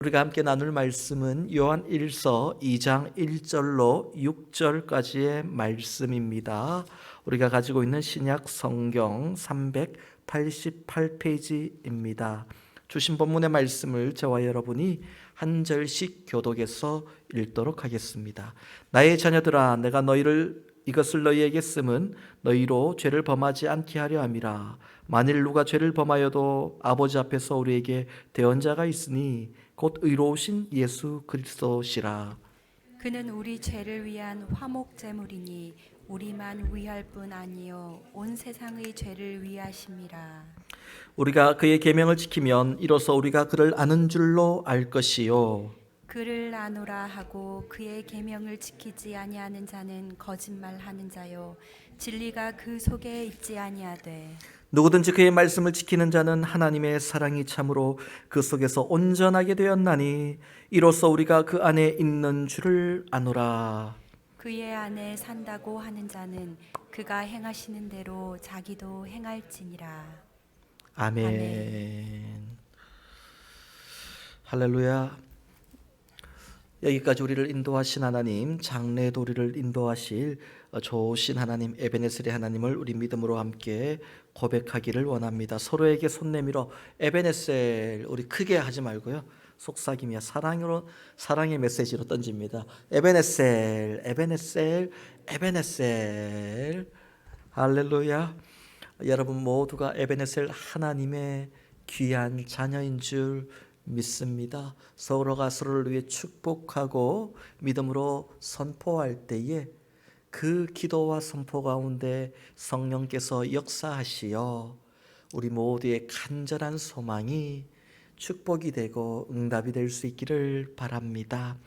우리가 함께 나눌 말씀은 요한 1서 2장 1절로 6절까지의 말씀입니다. 우리가 가지고 있는 신약 성경 388페이지입니다. 주신 본문의 말씀을 저와 여러분이 한 절씩 교독해서 읽도록 하겠습니다. 나의 자녀들아, 내가 이것을 너희에게 쓰면 너희로 죄를 범하지 않게 하려 함이라. 만일 누가 죄를 범하여도 아버지 앞에서 우리에게 대언자가 있으니 곧 의로우신 예수 그리스도시라. 그는 우리 죄를 위한 화목 제물이니 우리만 위할 뿐 아니요 온 세상의 죄를 위하심이라. 우리가 그의 계명을 지키면 이로써 우리가 그를 아는 줄로 알 것이요, 그를 아노라 하고 그의 계명을 지키지 아니하는 자는 거짓말하는 자요 진리가 그 속에 있지 아니하되 누구든지 그의 말씀을 지키는 자는 하나님의 사랑이 참으로 그 속에서 온전하게 되었나니 이로써 우리가 그 안에 있는 줄을 아노라. 그의 안에 산다고 하는 자는 그가 행하시는 대로 자기도 행할지니라. 아멘. 할렐루야. 여기까지 우리를 인도하신 하나님, 장래도 우리를 인도하실 좋으신 하나님, 에베네셀의 하나님을 우리 믿음으로 함께 고백하기를 원합니다. 서로에게 손 내밀어 에베네셀, 우리 크게 하지 말고요, 속삭이며 사랑의 메시지로 던집니다. 에베네셀, 에베네셀, 에베네셀. 할렐루야. 여러분 모두가 에베네셀 하나님의 귀한 자녀인 줄 믿습니다. 서로가 서로를 위해 축복하고 믿음으로 선포할 때에 그 기도와 선포 가운데 성령께서 역사하시어 우리 모두의 간절한 소망이 축복이 되고 응답이 될 수 있기를 바랍니다.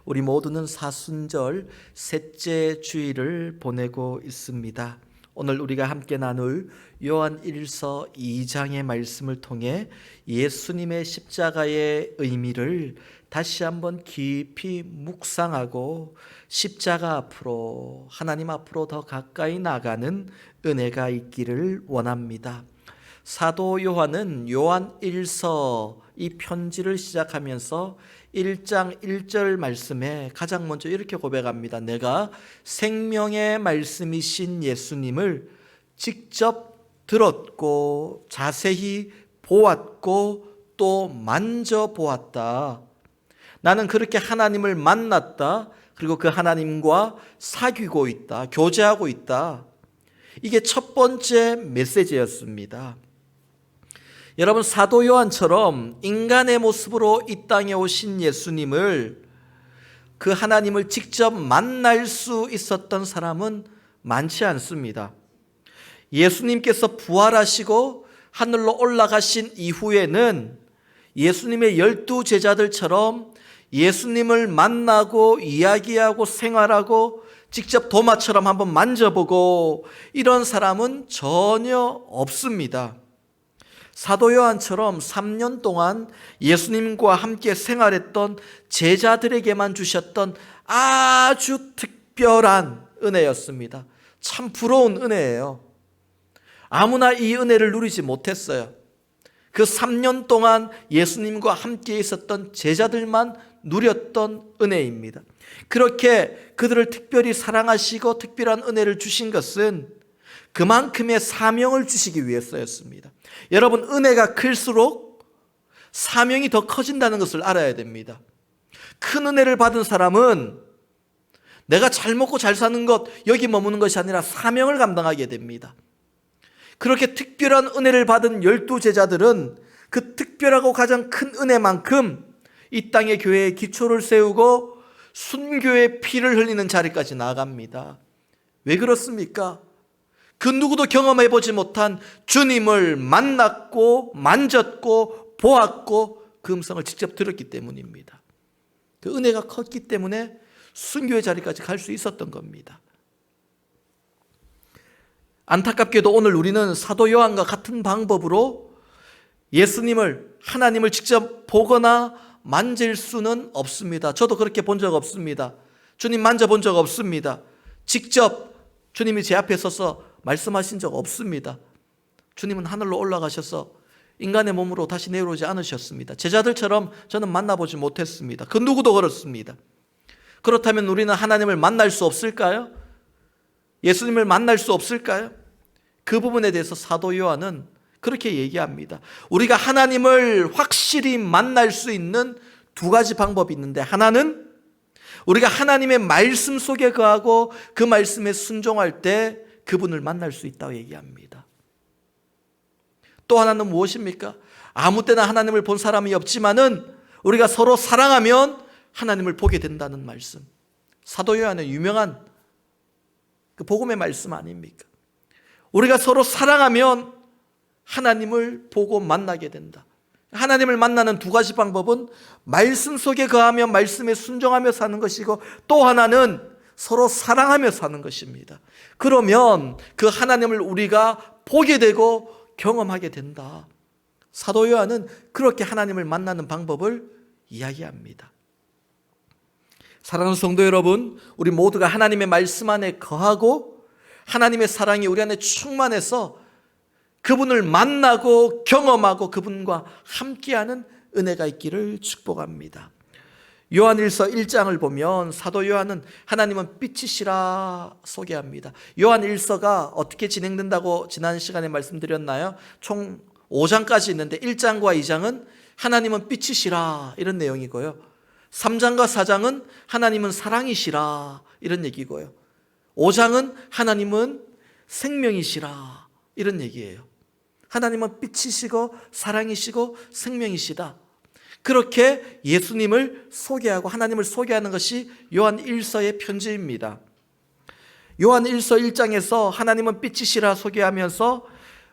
우리 모두는 사순절 셋째 주일을 보내고 있습니다. 오늘 우리가 함께 나눌 요한 1서 2장의 말씀을 통해 예수님의 십자가의 의미를 다시 한번 깊이 묵상하고 십자가 앞으로, 하나님 앞으로 더 가까이 나가는 은혜가 있기를 원합니다. 사도 요한은 요한 1서 이 편지를 시작하면서 1장 1절 말씀에 가장 먼저 이렇게 고백합니다. 내가 생명의 말씀이신 예수님을 직접 들었고 자세히 보았고 또 만져보았다. 나는 그렇게 하나님을 만났다. 그리고 그 하나님과 사귀고 있다. 교제하고 있다. 이게 첫 번째 메시지였습니다. 여러분, 사도 요한처럼 인간의 모습으로 이 땅에 오신 예수님을, 그 하나님을 직접 만날 수 있었던 사람은 많지 않습니다. 예수님께서 부활하시고 하늘로 올라가신 이후에는 예수님의 12 제자들처럼 예수님을 만나고 이야기하고 생활하고 직접 도마처럼 한번 만져보고 이런 사람은 전혀 없습니다. 사도 요한처럼 3년 동안 예수님과 함께 생활했던 제자들에게만 주셨던 아주 특별한 은혜였습니다. 참 부러운 은혜예요. 아무나 이 은혜를 누리지 못했어요. 그 3년 동안 예수님과 함께 있었던 제자들만 누렸던 은혜입니다. 그렇게 그들을 특별히 사랑하시고 특별한 은혜를 주신 것은 그만큼의 사명을 주시기 위해서였습니다. 여러분, 은혜가 클수록 사명이 더 커진다는 것을 알아야 됩니다. 큰 은혜를 받은 사람은 내가 잘 먹고 잘 사는 것, 여기 머무는 것이 아니라 사명을 감당하게 됩니다. 그렇게 특별한 은혜를 받은 12 제자들은 그 특별하고 가장 큰 은혜만큼 이 땅의 교회의 기초를 세우고 순교의 피를 흘리는 자리까지 나아갑니다. 왜 그렇습니까? 그 누구도 경험해보지 못한 주님을 만났고 만졌고 보았고 그 음성을 직접 들었기 때문입니다. 그 은혜가 컸기 때문에 순교의 자리까지 갈 수 있었던 겁니다. 안타깝게도 오늘 우리는 사도 요한과 같은 방법으로 예수님을, 하나님을 직접 보거나 만질 수는 없습니다. 저도 그렇게 본 적 없습니다. 주님 만져본 적 없습니다. 직접 주님이 제 앞에 서서 말씀하신 적 없습니다. 주님은 하늘로 올라가셔서 인간의 몸으로 다시 내려오지 않으셨습니다. 제자들처럼 저는 만나보지 못했습니다. 그 누구도 그렇습니다. 그렇다면 우리는 하나님을 만날 수 없을까요? 예수님을 만날 수 없을까요? 그 부분에 대해서 사도 요한은 그렇게 얘기합니다. 우리가 하나님을 확실히 만날 수 있는 두 가지 방법이 있는데, 하나는 우리가 하나님의 말씀 속에 거하고 그 말씀에 순종할 때 그분을 만날 수 있다고 얘기합니다. 또 하나는 무엇입니까? 아무 때나 하나님을 본 사람이 없지만은 우리가 서로 사랑하면 하나님을 보게 된다는 말씀. 사도 요한의 유명한 그 복음의 말씀 아닙니까? 우리가 서로 사랑하면 하나님을 보고 만나게 된다. 하나님을 만나는 두 가지 방법은 말씀 속에 거하며 말씀에 순종하며 사는 것이고, 또 하나는 서로 사랑하며 사는 것입니다. 그러면 그 하나님을 우리가 보게 되고 경험하게 된다. 사도 요한은 그렇게 하나님을 만나는 방법을 이야기합니다. 사랑하는 성도 여러분, 우리 모두가 하나님의 말씀 안에 거하고 하나님의 사랑이 우리 안에 충만해서 그분을 만나고 경험하고 그분과 함께하는 은혜가 있기를 축복합니다. 요한일서 1장을 보면 사도 요한은 하나님은 빛이시라 소개합니다. 요한일서가 어떻게 진행된다고 지난 시간에 말씀드렸나요? 총 5장까지 있는데 1장과 2장은 하나님은 빛이시라 이런 내용이고요, 3장과 4장은 하나님은 사랑이시라 이런 얘기고요, 5장은 하나님은 생명이시라 이런 얘기예요. 하나님은 빛이시고 사랑이시고 생명이시다. 그렇게 예수님을 소개하고 하나님을 소개하는 것이 요한 1서의 편지입니다. 요한 1서 1장에서 하나님은 빛이시라 소개하면서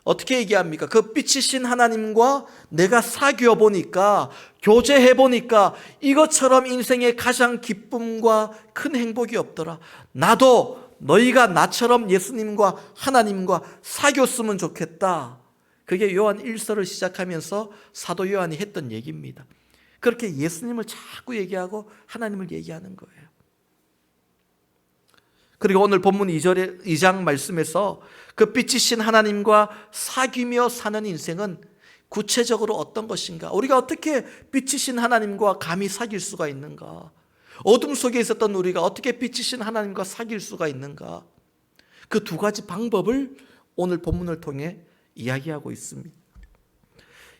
어떻게 얘기합니까? 그 빛이신 하나님과 내가 사귀어 보니까, 교제해 보니까 이것처럼 인생의 가장 기쁨과 큰 행복이 없더라. 나도 너희가 나처럼 예수님과 하나님과 사귀었으면 좋겠다. 그게 요한 1서를 시작하면서 사도 요한이 했던 얘기입니다. 그렇게 예수님을 자꾸 얘기하고 하나님을 얘기하는 거예요. 그리고 오늘 본문 2장 말씀에서 그 빛이신 하나님과 사귀며 사는 인생은 구체적으로 어떤 것인가? 우리가 어떻게 빛이신 하나님과 감히 사귈 수가 있는가? 어둠 속에 있었던 우리가 어떻게 빛이신 하나님과 사귈 수가 있는가? 그 두 가지 방법을 오늘 본문을 통해 이야기하고 있습니다.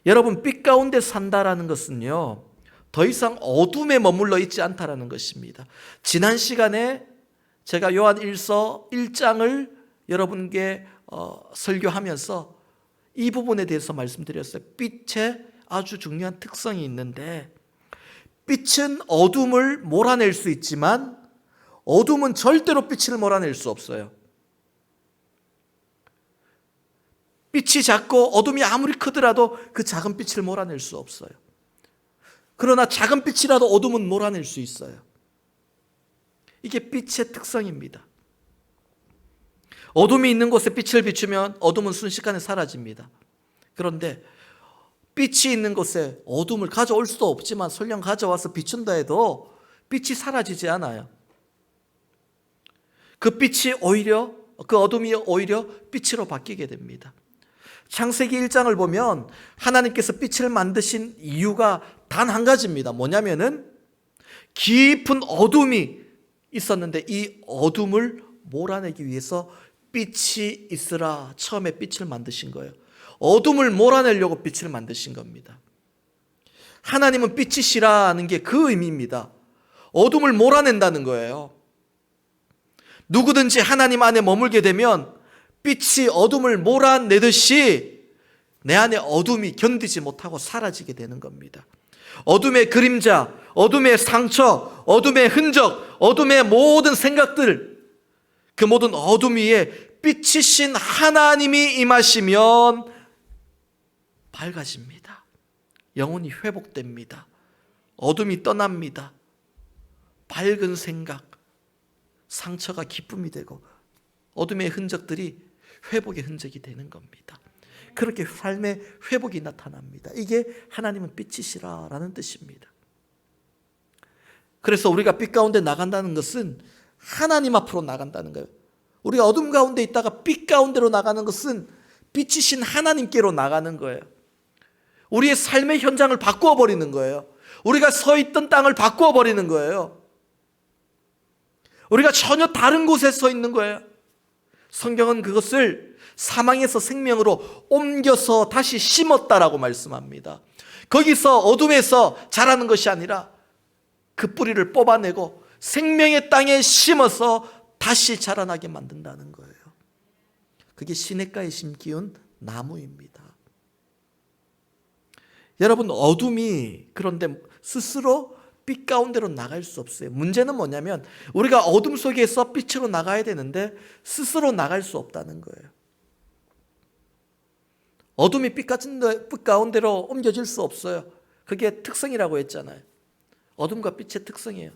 여러분, 빛 가운데 산다라는 것은요, 더 이상 어둠에 머물러 있지 않다라는 것입니다. 지난 시간에 제가 요한 1서 1장을 여러분께 설교하면서 이 부분에 대해서 말씀드렸어요. 빛의 아주 중요한 특성이 있는데, 빛은 어둠을 몰아낼 수 있지만 어둠은 절대로 빛을 몰아낼 수 없어요. 빛이 작고 어둠이 아무리 크더라도 그 작은 빛을 몰아낼 수 없어요. 그러나 작은 빛이라도 어둠은 몰아낼 수 있어요. 이게 빛의 특성입니다. 어둠이 있는 곳에 빛을 비추면 어둠은 순식간에 사라집니다. 그런데 빛이 있는 곳에 어둠을 가져올 수도 없지만 설령 가져와서 비춘다 해도 빛이 사라지지 않아요. 그 어둠이 오히려 빛으로 바뀌게 됩니다. 창세기 1장을 보면 하나님께서 빛을 만드신 이유가 단 한 가지입니다. 뭐냐면은 깊은 어둠이 있었는데 이 어둠을 몰아내기 위해서 빛이 있으라 처음에 빛을 만드신 거예요. 어둠을 몰아내려고 빛을 만드신 겁니다. 하나님은 빛이시라는 게 그 의미입니다. 어둠을 몰아낸다는 거예요. 누구든지 하나님 안에 머물게 되면 빛이 어둠을 몰아내듯이 내 안에 어둠이 견디지 못하고 사라지게 되는 겁니다. 어둠의 그림자, 어둠의 상처, 어둠의 흔적, 어둠의 모든 생각들, 그 모든 어둠 위에 빛이신 하나님이 임하시면 밝아집니다. 영혼이 회복됩니다. 어둠이 떠납니다. 밝은 생각, 상처가 기쁨이 되고 어둠의 흔적들이 회복의 흔적이 되는 겁니다. 그렇게 삶의 회복이 나타납니다. 이게 하나님은 빛이시라라는 뜻입니다. 그래서 우리가 빛 가운데 나간다는 것은 하나님 앞으로 나간다는 거예요. 우리가 어둠 가운데 있다가 빛 가운데로 나가는 것은 빛이신 하나님께로 나가는 거예요. 우리의 삶의 현장을 바꾸어 버리는 거예요. 우리가 서 있던 땅을 바꾸어 버리는 거예요. 우리가 전혀 다른 곳에 서 있는 거예요. 성경은 그것을 사망에서 생명으로 옮겨서 다시 심었다라고 말씀합니다. 거기서 어둠에서 자라는 것이 아니라 그 뿌리를 뽑아내고 생명의 땅에 심어서 다시 자라나게 만든다는 거예요. 그게 시냇가에 심기운 나무입니다. 여러분, 어둠이 그런데 스스로 빛 가운데로 나갈 수 없어요. 문제는 뭐냐면 우리가 어둠 속에서 빛으로 나가야 되는데 스스로 나갈 수 없다는 거예요. 어둠이 빛 가운데로 옮겨질 수 없어요. 그게 특성이라고 했잖아요. 어둠과 빛의 특성이에요.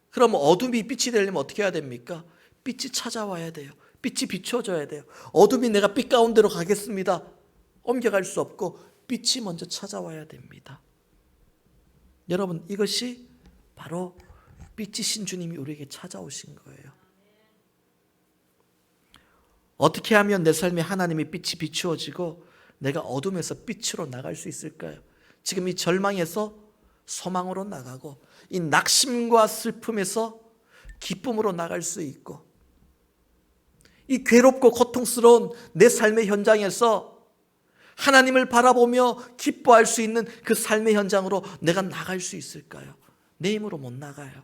그럼 어둠이 빛이 되려면 어떻게 해야 됩니까? 빛이 찾아와야 돼요. 빛이 비춰줘야 돼요. 어둠이 내가 빛 가운데로 가겠습니다. 옮겨갈 수 없고 빛이 먼저 찾아와야 됩니다. 여러분, 이것이 바로 빛이신 주님이 우리에게 찾아오신 거예요. 어떻게 하면 내 삶에 하나님의 빛이 비추어지고 내가 어둠에서 빛으로 나갈 수 있을까요? 지금 이 절망에서 소망으로 나가고 이 낙심과 슬픔에서 기쁨으로 나갈 수 있고 이 괴롭고 고통스러운 내 삶의 현장에서 하나님을 바라보며 기뻐할 수 있는 그 삶의 현장으로 내가 나갈 수 있을까요? 내 힘으로 못 나가요.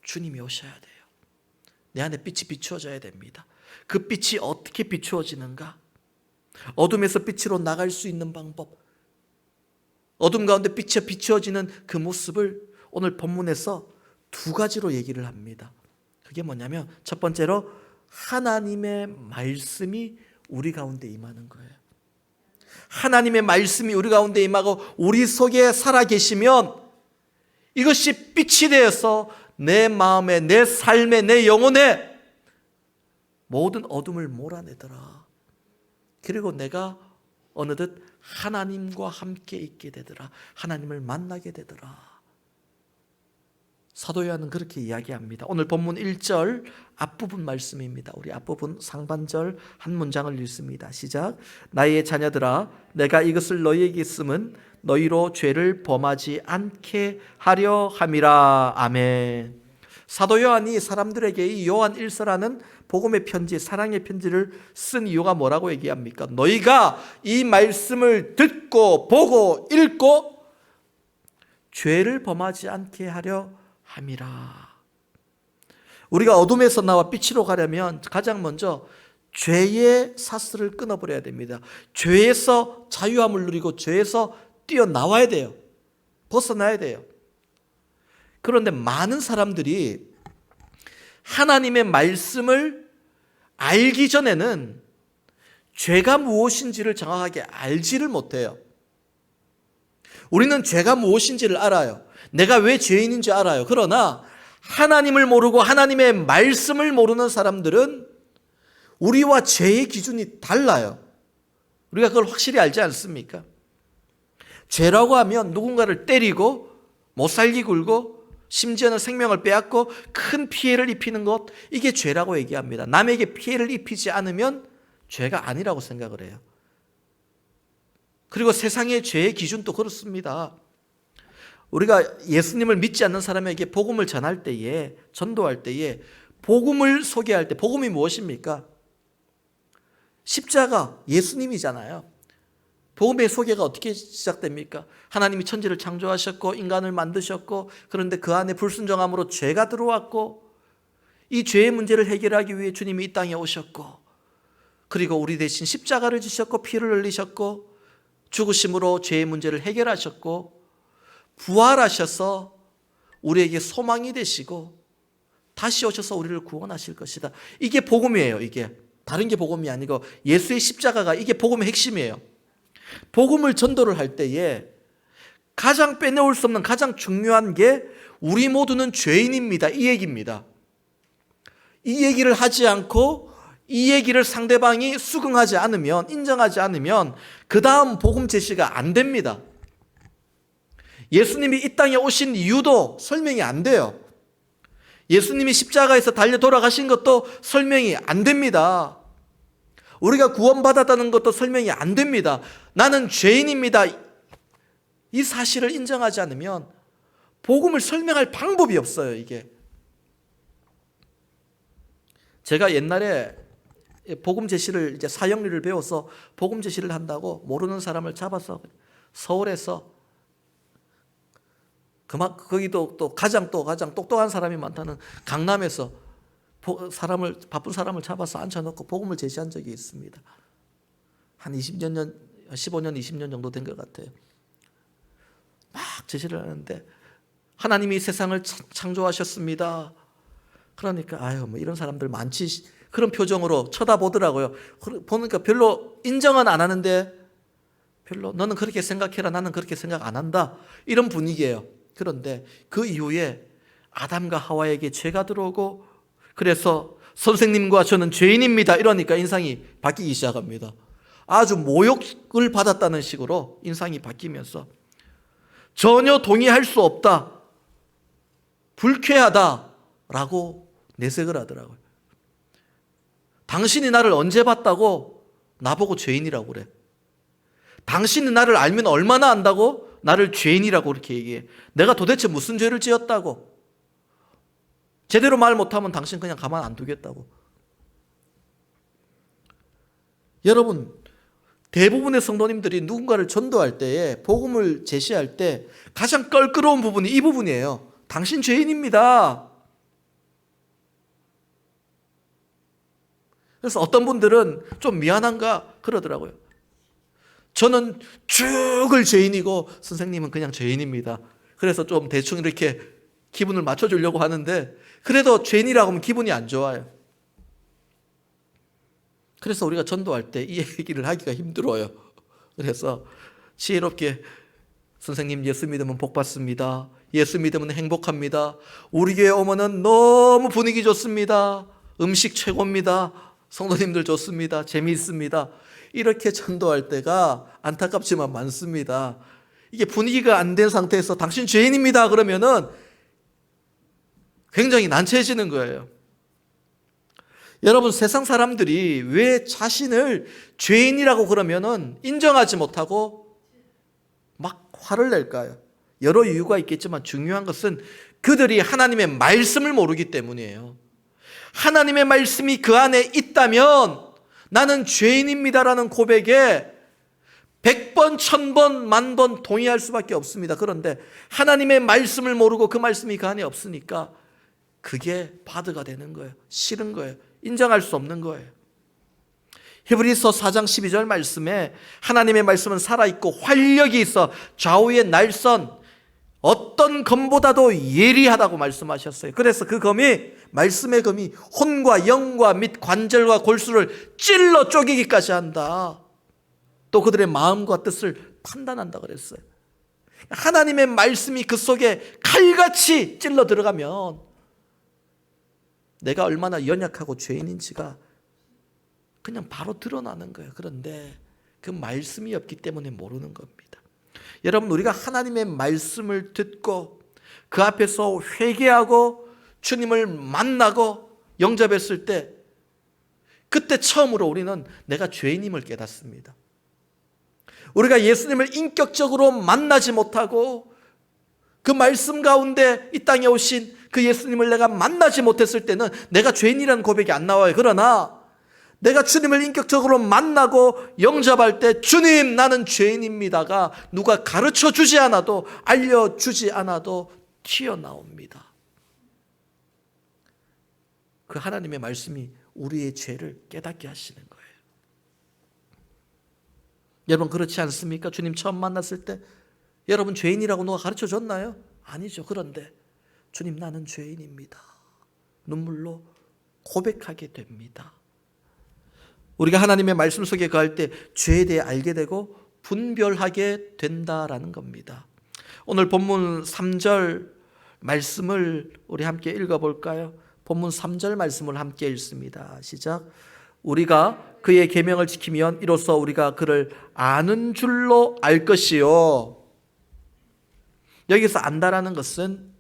주님이 오셔야 돼요. 내 안에 빛이 비추어져야 됩니다. 그 빛이 어떻게 비추어지는가? 어둠에서 빛으로 나갈 수 있는 방법, 어둠 가운데 빛이 비추어지는 그 모습을 오늘 본문에서 두 가지로 얘기를 합니다. 그게 뭐냐면 첫 번째로 하나님의 말씀이 우리 가운데 임하는 거예요. 하나님의 말씀이 우리 가운데 임하고 우리 속에 살아계시면 이것이 빛이 되어서 내 마음에, 내 삶에, 내 영혼에 모든 어둠을 몰아내더라. 그리고 내가 어느덧 하나님과 함께 있게 되더라. 하나님을 만나게 되더라. 사도 요한은 그렇게 이야기합니다. 오늘 본문 1절 앞부분 말씀입니다. 우리 앞부분 상반절 한 문장을 읽습니다. 시작. 나의 자녀들아, 내가 이것을 너희에게 쓰면 너희로 죄를 범하지 않게 하려 함이라. 아멘. 사도 요한이 사람들에게 이 요한 1서라는 복음의 편지, 사랑의 편지를 쓴 이유가 뭐라고 얘기합니까? 너희가 이 말씀을 듣고 보고 읽고 죄를 범하지 않게 하려 함이라. 우리가 어둠에서 나와 빛으로 가려면 가장 먼저 죄의 사슬을 끊어버려야 됩니다. 죄에서 자유함을 누리고 죄에서 뛰어나와야 돼요. 벗어나야 돼요. 그런데 많은 사람들이 하나님의 말씀을 알기 전에는 죄가 무엇인지를 정확하게 알지를 못해요. 우리는 죄가 무엇인지를 알아요. 내가 왜 죄인인지 알아요. 그러나 하나님을 모르고 하나님의 말씀을 모르는 사람들은 우리와 죄의 기준이 달라요. 우리가 그걸 확실히 알지 않습니까? 죄라고 하면 누군가를 때리고 못 살게 굴고 심지어는 생명을 빼앗고 큰 피해를 입히는 것, 이게 죄라고 얘기합니다. 남에게 피해를 입히지 않으면 죄가 아니라고 생각을 해요. 그리고 세상의 죄의 기준도 그렇습니다. 우리가 예수님을 믿지 않는 사람에게 복음을 전할 때에, 전도할 때에 복음을 소개할 때 복음이 무엇입니까? 십자가, 예수님이잖아요. 복음의 소개가 어떻게 시작됩니까? 하나님이 천지를 창조하셨고 인간을 만드셨고 그런데 그 안에 불순종함으로 죄가 들어왔고 이 죄의 문제를 해결하기 위해 주님이 이 땅에 오셨고 그리고 우리 대신 십자가를 지셨고 피를 흘리셨고 죽으심으로 죄의 문제를 해결하셨고 부활하셔서 우리에게 소망이 되시고 다시 오셔서 우리를 구원하실 것이다. 이게 복음이에요. 이게 다른 게 복음이 아니고 예수의 십자가가 이게 복음의 핵심이에요. 복음을 전도를 할 때에 가장 빼놓을 수 없는 가장 중요한 게 우리 모두는 죄인입니다. 이 얘기입니다. 이 얘기를 하지 않고 이 얘기를 상대방이 수긍하지 않으면, 인정하지 않으면 그 다음 복음 제시가 안 됩니다. 예수님이 이 땅에 오신 이유도 설명이 안 돼요. 예수님이 십자가에서 달려 돌아가신 것도 설명이 안 됩니다. 우리가 구원받았다는 것도 설명이 안 됩니다. 나는 죄인입니다. 이 사실을 인정하지 않으면 복음을 설명할 방법이 없어요. 이게 제가 옛날에 복음 제시를 이제 사형리를 배워서 복음 제시를 한다고 모르는 사람을 잡아서 서울에서 거기도 또 가장 똑똑한 사람이 많다는 강남에서 바쁜 사람을 잡아서 앉혀놓고 복음을 제시한 적이 있습니다. 한 15년, 20년 정도 된 것 같아요. 막 제시를 하는데 하나님이 세상을 창조하셨습니다. 그러니까 뭐 이런 사람들 많지, 그런 표정으로 쳐다보더라고요. 보니까 별로 인정은 안 하는데 별로 너는 그렇게 생각해라, 나는 그렇게 생각 안 한다, 이런 분위기예요. 그런데 그 이후에 아담과 하와에게 죄가 들어오고, 그래서 선생님과 저는 죄인입니다 이러니까 인상이 바뀌기 시작합니다. 아주 모욕을 받았다는 식으로 인상이 바뀌면서 전혀 동의할 수 없다, 불쾌하다라고 내색을 하더라고요. 당신이 나를 언제 봤다고 나보고 죄인이라고 그래. 당신이 나를 알면 얼마나 안다고 나를 죄인이라고 그렇게 얘기해. 내가 도대체 무슨 죄를 지었다고. 제대로 말 못하면 당신 그냥 가만 안 두겠다고. 여러분, 대부분의 성도님들이 누군가를 전도할 때에, 복음을 제시할 때 가장 껄끄러운 부분이 이 부분이에요. 당신 죄인입니다. 그래서 어떤 분들은 좀 미안한가 그러더라고요. 저는 죽을 죄인이고 선생님은 그냥 죄인입니다. 그래서 좀 대충 이렇게 기분을 맞춰주려고 하는데, 그래도 죄인이라고 하면 기분이 안 좋아요. 그래서 우리가 전도할 때 이 얘기를 하기가 힘들어요. 그래서 지혜롭게 선생님 예수 믿으면 복 받습니다. 예수 믿으면 행복합니다. 우리 교회 오면은 너무 분위기 좋습니다. 음식 최고입니다. 성도님들 좋습니다. 재미있습니다. 이렇게 전도할 때가 안타깝지만 많습니다. 이게 분위기가 안 된 상태에서 당신 죄인입니다 그러면은 굉장히 난처해지는 거예요. 여러분, 세상 사람들이 왜 자신을 죄인이라고 그러면은 인정하지 못하고 막 화를 낼까요? 여러 이유가 있겠지만 중요한 것은 그들이 하나님의 말씀을 모르기 때문이에요. 하나님의 말씀이 그 안에 있다면 나는 죄인입니다라는 고백에 100번, 1000번, 10,000번 동의할 수밖에 없습니다. 그런데 하나님의 말씀을 모르고 그 말씀이 그 안에 없으니까 그게 바드가 되는 거예요. 싫은 거예요. 인정할 수 없는 거예요. 히브리서 4장 12절 말씀에 하나님의 말씀은 살아있고 활력이 있어 좌우의 날선 어떤 검보다도 예리하다고 말씀하셨어요. 그래서 그 검이, 말씀의 검이 혼과 영과 및 관절과 골수를 찔러 쪼개기까지 한다. 또 그들의 마음과 뜻을 판단한다 그랬어요. 하나님의 말씀이 그 속에 칼같이 찔러 들어가면 내가 얼마나 연약하고 죄인인지가 그냥 바로 드러나는 거예요. 그런데 그 말씀이 없기 때문에 모르는 겁니다. 여러분, 우리가 하나님의 말씀을 듣고 그 앞에서 회개하고 주님을 만나고 영접했을 때, 그때 처음으로 우리는 내가 죄인임을 깨닫습니다. 우리가 예수님을 인격적으로 만나지 못하고 그 말씀 가운데 이 땅에 오신 그 예수님을 내가 만나지 못했을 때는 내가 죄인이라는 고백이 안 나와요. 그러나 내가 주님을 인격적으로 만나고 영접할 때 주님 나는 죄인입니다가 누가 가르쳐 주지 않아도, 알려주지 않아도 튀어나옵니다. 그 하나님의 말씀이 우리의 죄를 깨닫게 하시는 거예요. 여러분, 그렇지 않습니까? 주님 처음 만났을 때 여러분 죄인이라고 누가 가르쳐 줬나요? 아니죠. 그런데 주님 나는 죄인입니다. 눈물로 고백하게 됩니다. 우리가 하나님의 말씀 속에 거할 때 죄에 대해 알게 되고 분별하게 된다라는 겁니다. 오늘 본문 3절 말씀을 우리 함께 읽어볼까요? 본문 3절 말씀을 함께 읽습니다. 시작. 우리가 그의 계명을 지키면 이로써 우리가 그를 아는 줄로 알 것이요. 여기서 안다라는 것은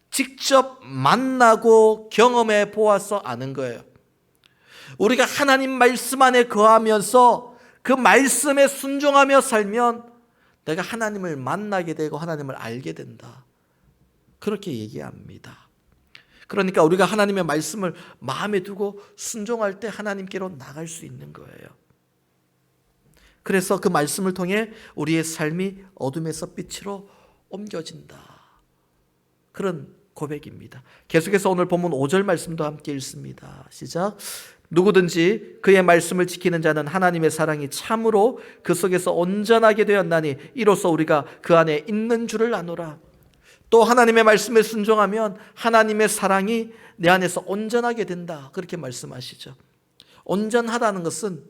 직접 만나고 경험해 보아서 아는 거예요. 우리가 하나님 말씀 안에 거하면서 그 말씀에 순종하며 살면 내가 하나님을 만나게 되고 하나님을 알게 된다. 그렇게 얘기합니다. 그러니까 우리가 하나님의 말씀을 마음에 두고 순종할 때 하나님께로 나갈 수 있는 거예요. 그래서 그 말씀을 통해 우리의 삶이 어둠에서 빛으로 옮겨진다. 그런 고백입니다. 계속해서 오늘 본문 5절 말씀도 함께 읽습니다. 시작. 누구든지 그의 말씀을 지키는 자는 하나님의 사랑이 참으로 그 속에서 온전하게 되었나니 이로써 우리가 그 안에 있는 줄을 아노라. 또 하나님의 말씀에 순종하면 하나님의 사랑이 내 안에서 온전하게 된다. 그렇게 말씀하시죠. 온전하다는 것은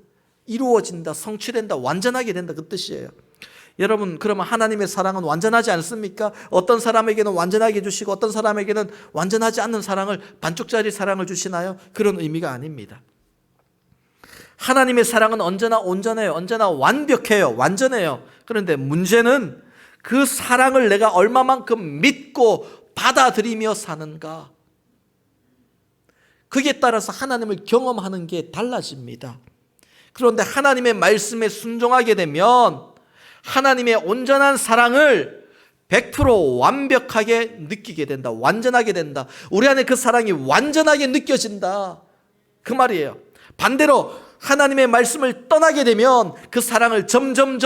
이루어진다, 성취된다, 완전하게 된다 그 뜻이에요. 여러분, 그러면 하나님의 사랑은 완전하지 않습니까? 어떤 사람에게는 완전하게 주시고 어떤 사람에게는 완전하지 않는 사랑을, 반쪽짜리 사랑을 주시나요? 그런 의미가 아닙니다. 하나님의 사랑은 언제나 온전해요. 언제나 완벽해요. 완전해요. 그런데 문제는 그 사랑을 내가 얼마만큼 믿고 받아들이며 사는가. 그에 따라서 하나님을 경험하는 게 달라집니다. 그런데 하나님의 말씀에 순종하게 되면 하나님의 온전한 사랑을 100% 완벽하게 느끼게 된다. 완전하게 된다. 우리 안에 그 사랑이 완전하게 느껴진다. 그 말이에요. 반대로 하나님의 말씀을 떠나게 되면 그 사랑을 점점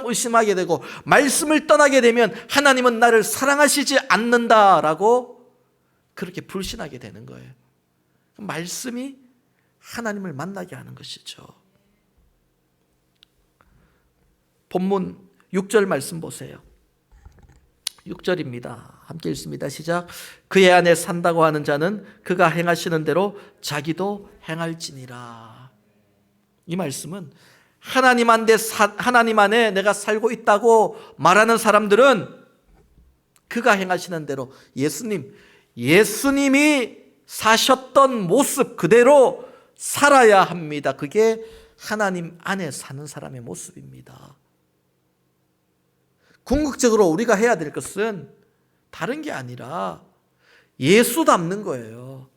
의심하게 되고, 말씀을 떠나게 되면 하나님은 나를 사랑하시지 않는다라고 그렇게 불신하게 되는 거예요. 말씀이 하나님을 만나게 하는 것이죠. 본문 6절 말씀 보세요. 6절입니다. 함께 읽습니다. 시작. 그의 안에 산다고 하는 자는 그가 행하시는 대로 자기도 행할지니라. 이 말씀은 하나님 안에 내가 살고 있다고 말하는 사람들은 그가 행하시는 대로 예수님이 사셨던 모습 그대로 살아야 합니다. 그게 하나님 안에 사는 사람의 모습입니다. 궁극적으로 우리가 해야 될 것은 다른 게 아니라 예수 닮는 거예요.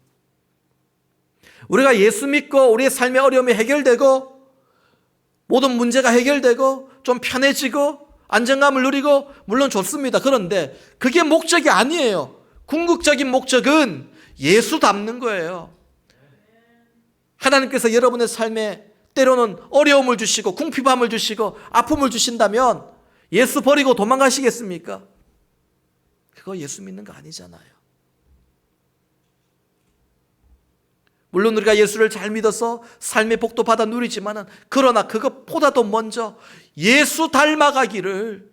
우리가 예수 믿고 우리의 삶의 어려움이 해결되고 모든 문제가 해결되고 좀 편해지고 안정감을 누리고 물론 좋습니다. 그런데 그게 목적이 아니에요. 궁극적인 목적은 예수 닮는 거예요. 하나님께서 여러분의 삶에 때로는 어려움을 주시고 궁핍함을 주시고 아픔을 주신다면 예수 버리고 도망가시겠습니까? 그거 예수 믿는 거 아니잖아요. 물론 우리가 예수를 잘 믿어서 삶의 복도 받아 누리지만은, 그러나 그것보다도 먼저 예수 닮아가기를,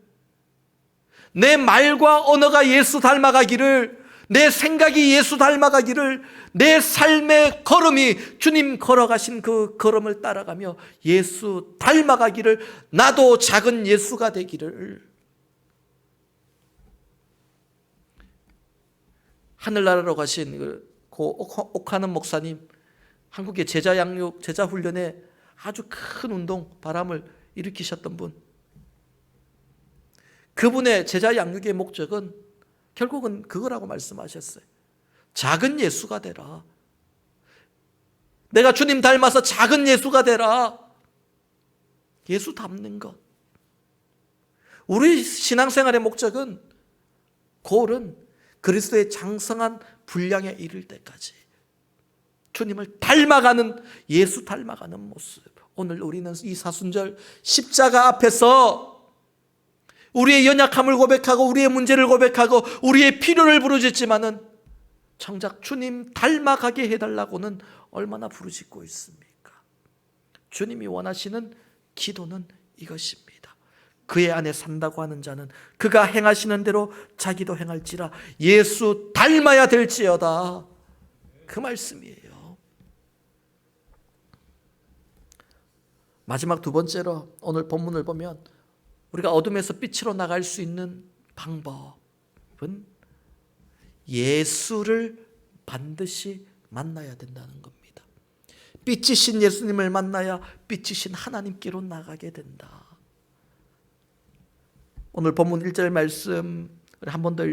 내 말과 언어가 예수 닮아가기를, 내 생각이 예수 닮아가기를, 내 삶의 걸음이 주님 걸어가신 그 걸음을 따라가며 예수 닮아가기를, 나도 작은 예수가 되기를. 하늘나라로 가신 그 옥하는 목사님, 한국의 제자 양육, 제자 훈련에 아주 큰 운동, 바람을 일으키셨던 분. 그분의 제자 양육의 목적은 결국은 그거라고 말씀하셨어요. 작은 예수가 되라. 내가 주님 닮아서 작은 예수가 되라. 예수 닮는 것. 우리 신앙생활의 목적은, 골은 그리스도의 장성한 분량에 이를 때까지 주님을 닮아가는, 예수 닮아가는 모습. 오늘 우리는 이 사순절 십자가 앞에서 우리의 연약함을 고백하고 우리의 문제를 고백하고 우리의 필요를 부르짖지만은 정작 주님 닮아가게 해달라고는 얼마나 부르짖고 있습니까? 주님이 원하시는 기도는 이것입니다. 그의 안에 산다고 하는 자는 그가 행하시는 대로 자기도 행할지라. 예수 닮아야 될지어다. 그 말씀이에요. 마지막 두 번째로 오늘 본문을 보면 우리가 어둠에서 빛으로 나갈 수 있는 방법은 예수를 반드시 만나야 된다는 겁니다. 빛이신 예수님을 만나야 빛이신 하나님께로 나가게 된다. 오늘 본문 1절 말씀 한 번 더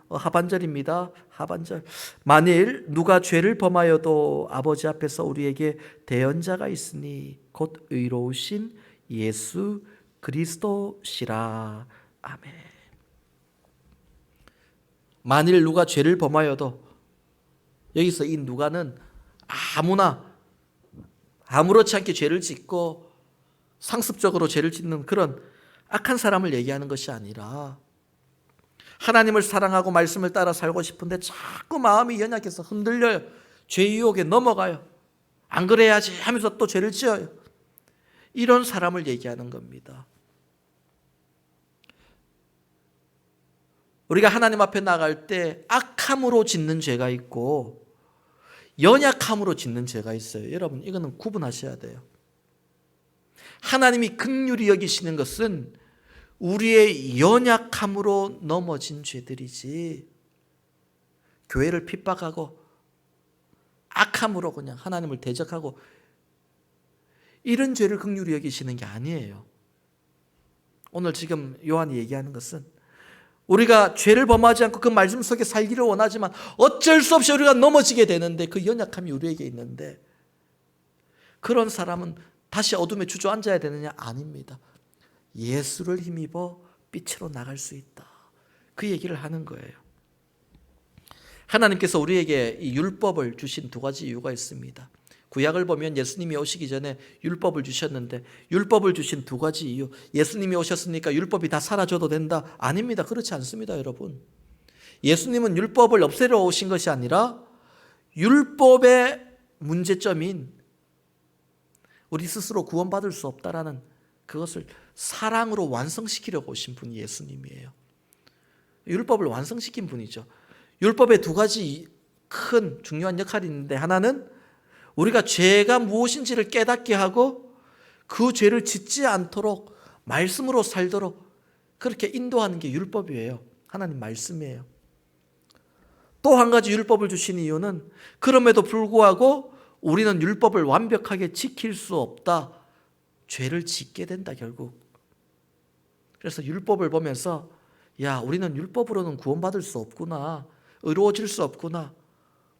하반절입니다. 하반절. 만일 누가 죄를 범하여도 아버지 앞에서 우리에게 대언자가 있으니 곧 의로우신 예수 그리스도시라. 아멘. 만일 누가 죄를 범하여도, 여기서 이 누가는 아무나 아무렇지 않게 죄를 짓고 상습적으로 죄를 짓는 그런 악한 사람을 얘기하는 것이 아니라, 하나님을 사랑하고 말씀을 따라 살고 싶은데 자꾸 마음이 연약해서 흔들려요. 죄 유혹에 넘어가요. 안 그래야지 하면서 또 죄를 지어요. 이런 사람을 얘기하는 겁니다. 우리가 하나님 앞에 나갈 때 악함으로 짓는 죄가 있고 연약함으로 짓는 죄가 있어요. 여러분, 이거는 구분하셔야 돼요. 하나님이 긍휼히 여기시는 것은 우리의 연약함으로 넘어진 죄들이지, 교회를 핍박하고 악함으로 그냥 하나님을 대적하고 이런 죄를 긍휼히 여기시는 게 아니에요. 오늘 지금 요한이 얘기하는 것은 우리가 죄를 범하지 않고 그 말씀 속에 살기를 원하지만 어쩔 수 없이 우리가 넘어지게 되는데, 그 연약함이 우리에게 있는데, 그런 사람은 다시 어둠에 주저앉아야 되느냐? 아닙니다. 예수를 힘입어 빛으로 나갈 수 있다. 그 얘기를 하는 거예요. 하나님께서 우리에게 이 율법을 주신 두 가지 이유가 있습니다. 구약을 보면 예수님이 오시기 전에 율법을 주셨는데, 율법을 주신 두 가지 이유. 예수님이 오셨으니까 율법이 다 사라져도 된다? 아닙니다. 그렇지 않습니다, 여러분. 예수님은 율법을 없애려 오신 것이 아니라 율법의 문제점인 우리 스스로 구원받을 수 없다라는 그것을 사랑으로 완성시키려고 오신 분이 예수님이에요. 율법을 완성시킨 분이죠. 율법에 두 가지 큰 중요한 역할이 있는데, 하나는 우리가 죄가 무엇인지를 깨닫게 하고 그 죄를 짓지 않도록 말씀으로 살도록 그렇게 인도하는 게 율법이에요. 하나님 말씀이에요. 또 한 가지 율법을 주신 이유는, 그럼에도 불구하고 우리는 율법을 완벽하게 지킬 수 없다. 죄를 짓게 된다, 결국. 그래서 율법을 보면서, 야, 우리는 율법으로는 구원받을 수 없구나. 의로워질 수 없구나.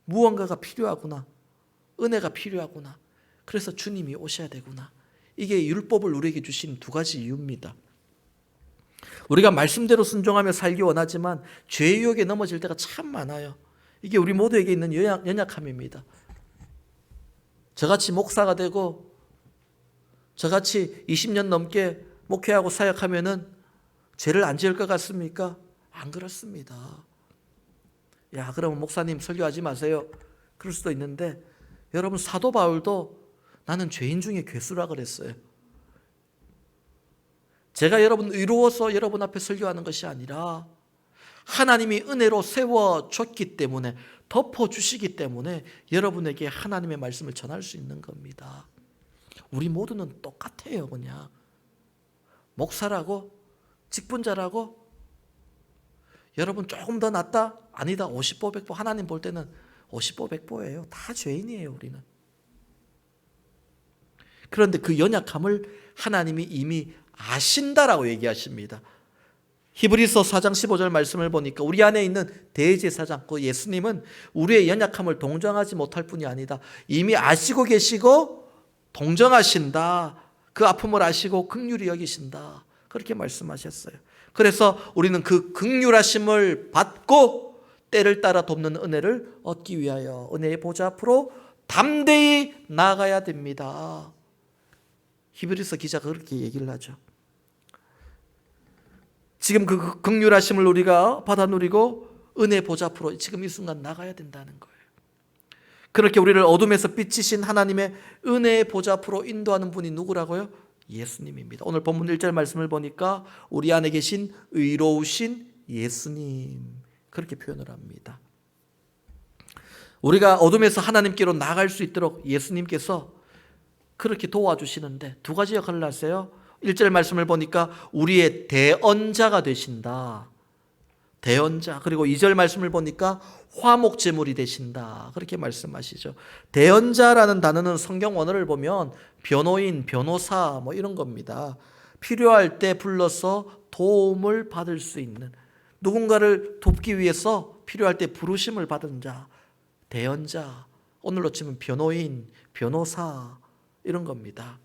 무언가가 필요하구나. 은혜가 필요하구나. 그래서 주님이 오셔야 되구나. 이게 율법을 우리에게 주신 두 가지 이유입니다. 우리가 말씀대로 순종하며 살기 원하지만 죄의 유혹에 넘어질 때가 참 많아요. 이게 우리 모두에게 있는 연약함입니다. 저같이 목사가 되고 저같이 20년 넘게 목회하고 사역하면은 죄를 안 지을 것 같습니까? 안 그렇습니다. 야, 그러면 목사님 설교하지 마세요. 그럴 수도 있는데, 여러분, 사도 바울도 나는 죄인 중에 괴수라 그랬어요. 제가 여러분 의로워서 여러분 앞에 설교하는 것이 아니라 하나님이 은혜로 세워줬기 때문에, 덮어주시기 때문에 여러분에게 하나님의 말씀을 전할 수 있는 겁니다. 우리 모두는 똑같아요. 그냥 목사라고, 직분자라고, 여러분 조금 더 낫다? 아니다. 50보 100보. 하나님 볼 때는 50보 100보예요. 다 죄인이에요, 우리는. 그런데 그 연약함을 하나님이 이미 아신다라고 얘기하십니다. 히브리서 4장 15절 말씀을 보니까 우리 안에 있는 대제사장, 그 예수님은 우리의 연약함을 동정하지 못할 뿐이 아니다. 이미 아시고 계시고 동정하신다. 그 아픔을 아시고 긍휼히 여기신다. 그렇게 말씀하셨어요. 그래서 우리는 그 긍휼하심을 받고 때를 따라 돕는 은혜를 얻기 위하여 은혜의 보좌 앞으로 담대히 나아가야 됩니다. 히브리서 기자가 그렇게 얘기를 하죠. 지금 그 긍휼하심을 우리가 받아 누리고 은혜의 보좌 앞으로 지금 이 순간 나가야 된다는 거예요. 그렇게 우리를 어둠에서 비치신 하나님의 은혜의 보좌 앞으로 인도하는 분이 누구라고요? 예수님입니다. 오늘 본문 1절 말씀을 보니까 우리 안에 계신 의로우신 예수님, 그렇게 표현을 합니다. 우리가 어둠에서 하나님께로 나갈 수 있도록 예수님께서 그렇게 도와주시는데 두 가지 역할을 하세요. 1절 말씀을 보니까 우리의 대언자가 되신다. 대언자. 그리고 2절 말씀을 보니까 화목제물이 되신다. 그렇게 말씀하시죠. 대언자라는 단어는 성경 원어를 보면 변호인, 변호사 뭐 이런 겁니다. 필요할 때 불러서 도움을 받을 수 있는, 누군가를 돕기 위해서 필요할 때 부르심을 받은 자, 대언자, 오늘로 치면 변호인, 변호사 이런 겁니다.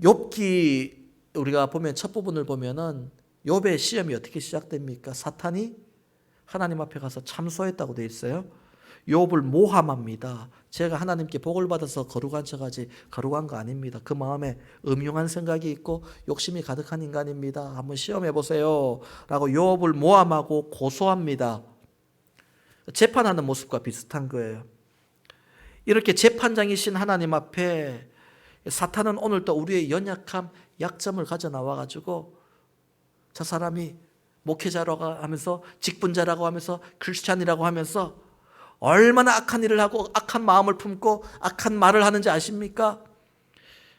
욥기 우리가 보면 첫 부분을 보면은 욥의 시험이 어떻게 시작됩니까? 사탄이 하나님 앞에 가서 참소했다고 되어 있어요. 욥을 모함합니다. 제가 하나님께 복을 받아서 거룩한 척하지 거룩한 거 아닙니다. 그 마음에 음흉한 생각이 있고 욕심이 가득한 인간입니다. 한번 시험해 보세요 라고 욥을 모함하고 고소합니다. 재판하는 모습과 비슷한 거예요. 이렇게 재판장이신 하나님 앞에 사탄은 오늘도 우리의 연약함, 약점을 가져 나와가지고 저 사람이 목회자라고 하면서 직분자라고 하면서 크리스찬이라고 하면서 얼마나 악한 일을 하고 악한 마음을 품고 악한 말을 하는지 아십니까?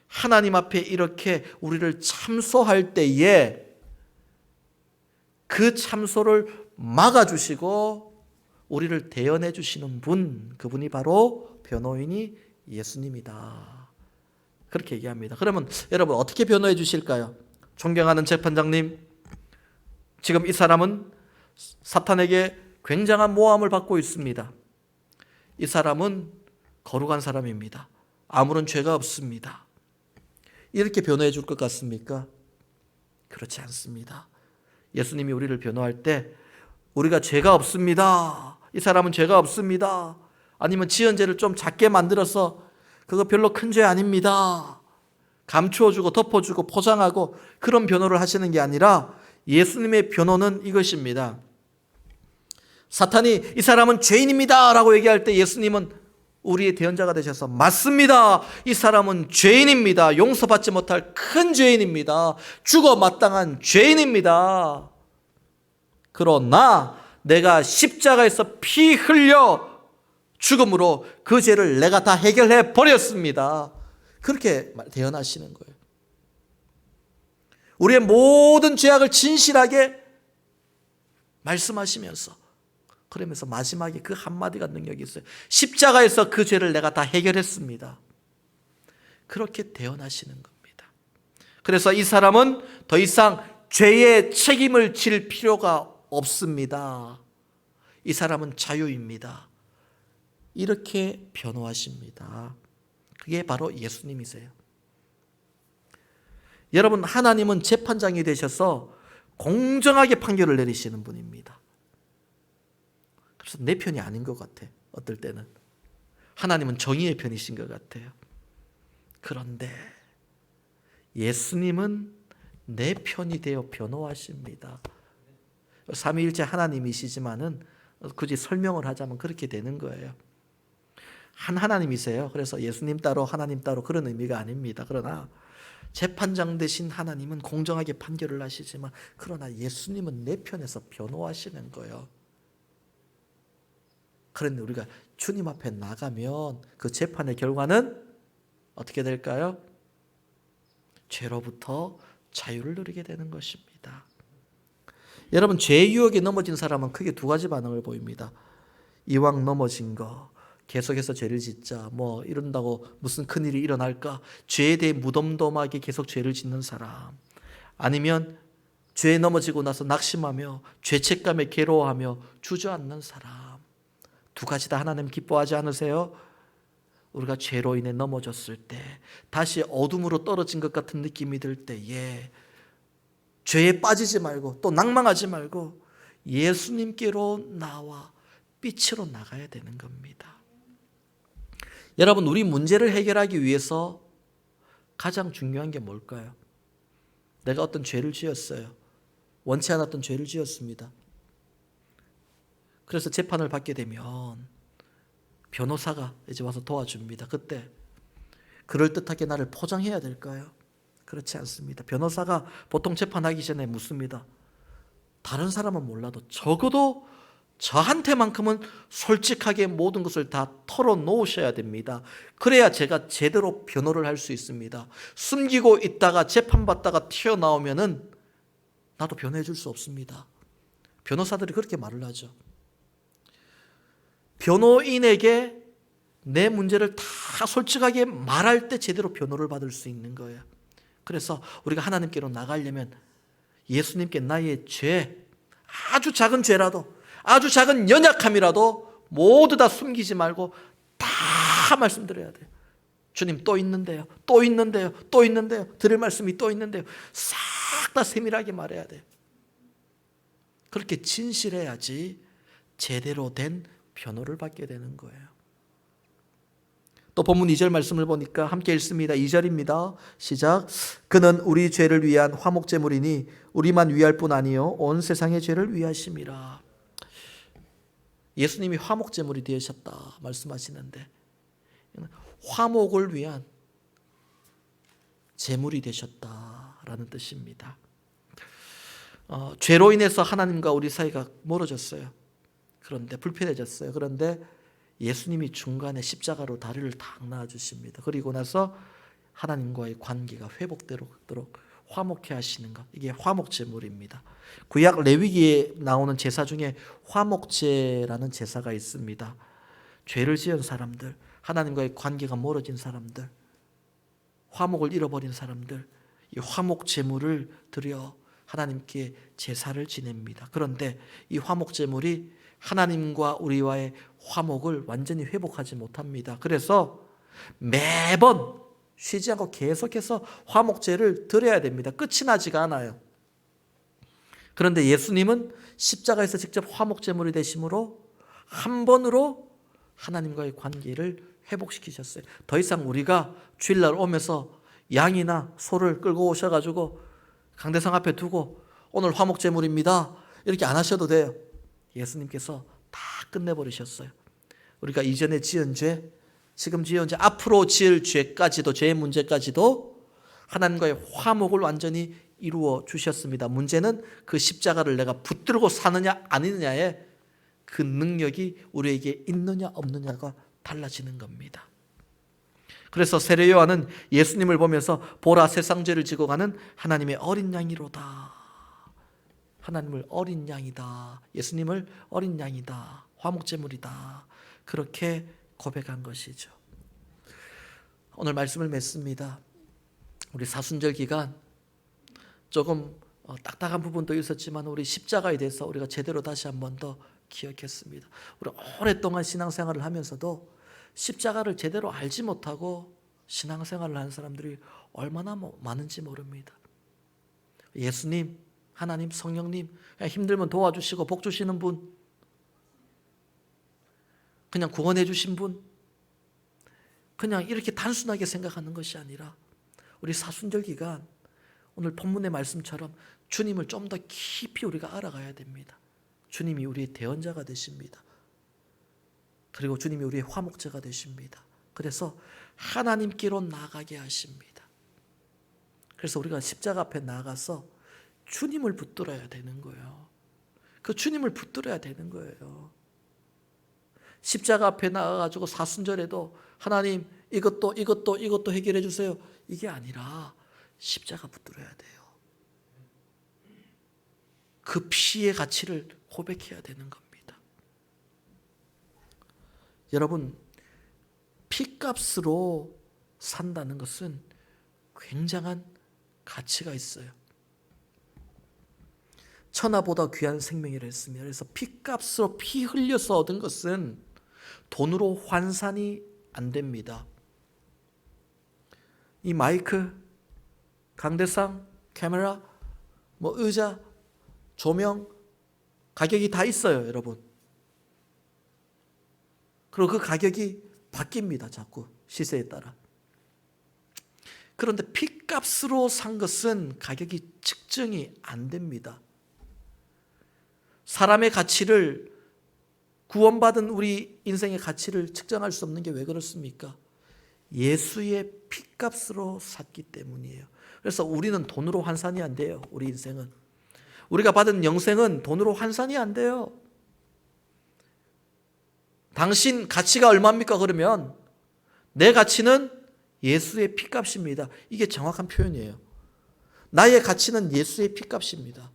하나님 앞에 이렇게 우리를 참소할 때에 그 참소를 막아주시고 우리를 대언해 주시는 분, 그분이 바로 변호인이 예수님이다. 그렇게 얘기합니다. 그러면 여러분 어떻게 변호해 주실까요? 존경하는 재판장님, 지금 이 사람은 사탄에게 굉장한 모함을 받고 있습니다. 이 사람은 거룩한 사람입니다. 아무런 죄가 없습니다. 이렇게 변호해 줄 것 같습니까? 그렇지 않습니다. 예수님이 우리를 변호할 때 우리가 죄가 없습니다. 이 사람은 죄가 없습니다. 아니면 지은 죄를 좀 작게 만들어서 그거 별로 큰 죄 아닙니다. 감추어주고 덮어주고 포장하고 그런 변호를 하시는 게 아니라 예수님의 변호는 이것입니다. 사탄이 이 사람은 죄인입니다 라고 얘기할 때 예수님은 우리의 대언자가 되셔서 맞습니다. 이 사람은 죄인입니다. 용서받지 못할 큰 죄인입니다. 죽어 마땅한 죄인입니다. 그러나 내가 십자가에서 피 흘려 죽음으로 그 죄를 내가 다 해결해 버렸습니다. 그렇게 대언하시는 거예요. 우리의 모든 죄악을 진실하게 말씀하시면서 그러면서 마지막에 그 한마디가 능력이 있어요. 십자가에서 그 죄를 내가 다 해결했습니다. 그렇게 대언하시는 겁니다. 그래서 이 사람은 더 이상 죄의 책임을 질 필요가 없습니다. 이 사람은 자유입니다. 이렇게 변호하십니다. 그게 바로 예수님이세요. 여러분, 하나님은 재판장이 되셔서 공정하게 판결을 내리시는 분입니다. 그래서 내 편이 아닌 것 같아. 어떨 때는 하나님은 정의의 편이신 것 같아요. 그런데 예수님은 내 편이 되어 변호하십니다. 삼위일체 하나님이시지만은 굳이 설명을 하자면 그렇게 되는 거예요. 한 하나님이세요. 그래서 예수님 따로 하나님 따로 그런 의미가 아닙니다. 그러나 재판장 되신 하나님은 공정하게 판결을 하시지만 그러나 예수님은 내 편에서 변호하시는 거예요. 그런데 우리가 주님 앞에 나가면 그 재판의 결과는 어떻게 될까요? 죄로부터 자유를 누리게 되는 것입니다. 여러분, 죄의 유혹에 넘어진 사람은 크게 두 가지 반응을 보입니다. 이왕 넘어진 거 계속해서 죄를 짓자 뭐 이런다고 무슨 큰일이 일어날까? 죄에 대해 무덤덤하게 계속 죄를 짓는 사람, 아니면 죄에 넘어지고 나서 낙심하며 죄책감에 괴로워하며 주저앉는 사람. 두 가지 다 하나님 기뻐하지 않으세요? 우리가 죄로 인해 넘어졌을 때 다시 어둠으로 떨어진 것 같은 느낌이 들 때에 죄에 빠지지 말고 또 낭망하지 말고 예수님께로 나와 빛으로 나가야 되는 겁니다. 여러분, 우리 문제를 해결하기 위해서 가장 중요한 게 뭘까요? 내가 어떤 죄를 지었어요. 원치 않았던 죄를 지었습니다. 그래서 재판을 받게 되면 변호사가 이제 와서 도와줍니다. 그때 그럴듯하게 나를 포장해야 될까요? 그렇지 않습니다. 변호사가 보통 재판하기 전에 묻습니다. 다른 사람은 몰라도 적어도 저한테만큼은 솔직하게 모든 것을 다 털어놓으셔야 됩니다. 그래야 제가 제대로 변호를 할 수 있습니다. 숨기고 있다가 재판받다가 튀어나오면은 나도 변호해 줄 수 없습니다. 변호사들이 그렇게 말을 하죠. 변호인에게 내 문제를 다 솔직하게 말할 때 제대로 변호를 받을 수 있는 거예요. 그래서 우리가 하나님께로 나가려면 예수님께 나의 죄, 아주 작은 죄라도, 아주 작은 연약함이라도 모두 다 숨기지 말고 다 말씀드려야 돼요. 주님 또 있는데요, 또 있는데요, 또 있는데요, 드릴 말씀이 또 있는데요. 싹 다 세밀하게 말해야 돼요. 그렇게 진실해야지 제대로 된 변호를 받게 되는 거예요. 또 본문 2절 말씀을 보니까 함께 읽습니다. 2절입니다. 시작. 그는 우리 죄를 위한 화목제물이니 우리만 위할 뿐 아니요 온 세상의 죄를 위하심이라. 예수님이 화목제물이 되셨다 말씀하시는데 화목을 위한 제물이 되셨다라는 뜻입니다. 죄로 인해서 하나님과 우리 사이가 멀어졌어요. 그런데 불편해졌어요. 그런데 예수님이 중간에 십자가로 다리를 탁 놔주십니다. 그리고 나서 하나님과의 관계가 회복되도록 화목해 하시는 것, 이게 화목제물입니다. 구약 레위기에 나오는 제사 중에 화목제라는 제사가 있습니다. 죄를 지은 사람들, 하나님과의 관계가 멀어진 사람들, 화목을 잃어버린 사람들, 이 화목제물을 드려 하나님께 제사를 지냅니다. 그런데 이 화목제물이 하나님과 우리와의 화목을 완전히 회복하지 못합니다. 그래서 매번 쉬지 않고 계속해서 화목제를 드려야 됩니다. 끝이 나지가 않아요. 그런데 예수님은 십자가에서 직접 화목제물이 되심으로 한 번으로 하나님과의 관계를 회복시키셨어요. 더 이상 우리가 주일날 오면서 양이나 소를 끌고 오셔가지고 강대상 앞에 두고 오늘 화목제물입니다 이렇게 안 하셔도 돼요. 예수님께서 다 끝내버리셨어요. 우리가 이전에 지은 죄, 지금 지은 죄, 앞으로 지을 죄까지도, 죄의 문제까지도 하나님과의 화목을 완전히 이루어 주셨습니다. 문제는 그 십자가를 내가 붙들고 사느냐 아니느냐에 그 능력이 우리에게 있느냐 없느냐가 달라지는 겁니다. 그래서 세례 요한은 예수님을 보면서 보라 세상 죄를 지고 가는 하나님의 어린 양이로다. 하나님을 어린 양이다. 예수님을 어린 양이다. 화목제물이다. 그렇게 고백한 것이죠. 오늘 말씀을 맺습니다. 우리 사순절 기간 조금 딱딱한 부분도 있었지만 우리 십자가에 대해서 우리가 제대로 다시 한 번 더 기억했습니다. 우리 오랫동안 신앙생활을 하면서도 십자가를 제대로 알지 못하고 신앙생활을 하는 사람들이 얼마나 많은지 모릅니다. 예수님, 하나님, 성령님, 그냥 힘들면 도와주시고 복 주시는 분, 그냥 구원해 주신 분, 그냥 이렇게 단순하게 생각하는 것이 아니라 우리 사순절 기간 오늘 본문의 말씀처럼 주님을 좀 더 깊이 우리가 알아가야 됩니다. 주님이 우리의 대언자가 되십니다. 그리고 주님이 우리의 화목제가 되십니다. 그래서 하나님께로 나가게 하십니다. 그래서 우리가 십자가 앞에 나가서 주님을 붙들어야 되는 거예요. 그 주님을 붙들어야 되는 거예요. 십자가 앞에 나가가지고 사순절에도 하나님 이것도 해결해 주세요. 이게 아니라 십자가 붙들어야 돼요. 그 피의 가치를 고백해야 되는 겁니다. 여러분, 피값으로 산다는 것은 굉장한 가치가 있어요. 천하보다 귀한 생명이라 했으며, 그래서 피값으로 피 흘려서 얻은 것은 돈으로 환산이 안 됩니다. 이 마이크, 강대상, 카메라, 의자, 조명 가격이 다 있어요, 여러분. 그리고 그 가격이 바뀝니다, 자꾸 시세에 따라. 그런데 피값으로 산 것은 가격이 측정이 안 됩니다. 사람의 가치를, 구원받은 우리 인생의 가치를 측정할 수 없는 게 왜 그렇습니까? 예수의 피값으로 샀기 때문이에요. 그래서 우리는 돈으로 환산이 안 돼요. 우리 인생은, 우리가 받은 영생은 돈으로 환산이 안 돼요. 당신 가치가 얼마입니까? 그러면 내 가치는 예수의 피값입니다. 이게 정확한 표현이에요. 나의 가치는 예수의 피값입니다.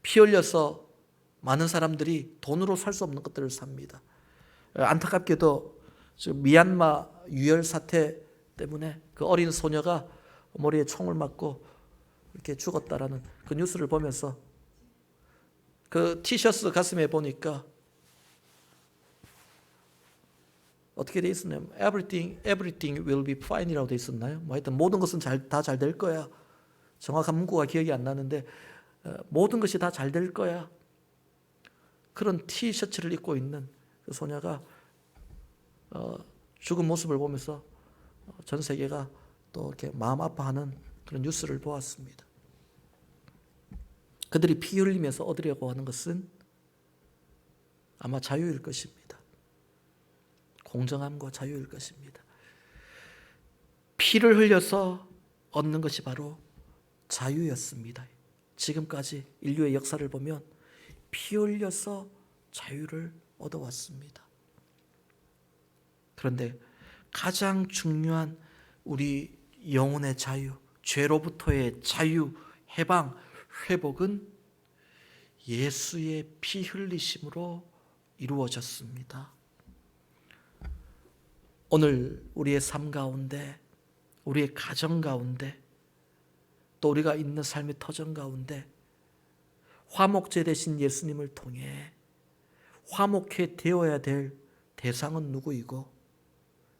피 흘려서 많은 사람들이 돈으로 살 수 없는 것들을 삽니다. 안타깝게도 지금 미얀마 유혈 사태 때문에 그 어린 소녀가 머리에 총을 맞고 이렇게 죽었다라는 그 뉴스를 보면서 그 티셔츠 가슴에 보니까 어떻게 돼 있었냐면 everything will be fine이라고 돼 있었나요? 뭐 하여튼 모든 것은 다 잘 될 거야. 정확한 문구가 기억이 안 나는데 모든 것이 다 잘 될 거야. 그런 티셔츠를 입고 있는 그 소녀가 죽은 모습을 보면서 전 세계가 또 이렇게 마음 아파하는 그런 뉴스를 보았습니다. 그들이 피 흘리면서 얻으려고 하는 것은 아마 자유일 것입니다. 공정함과 자유일 것입니다. 피를 흘려서 얻는 것이 바로 자유였습니다. 지금까지 인류의 역사를 보면 피 흘려서 자유를 얻어왔습니다. 그런데 가장 중요한 우리 영혼의 자유, 죄로부터의 자유, 해방, 회복은 예수의 피 흘리심으로 이루어졌습니다. 오늘 우리의 삶 가운데, 우리의 가정 가운데, 또 우리가 있는 삶의 터전 가운데 화목제 되신 예수님을 통해 화목해 되어야 될 대상은 누구이고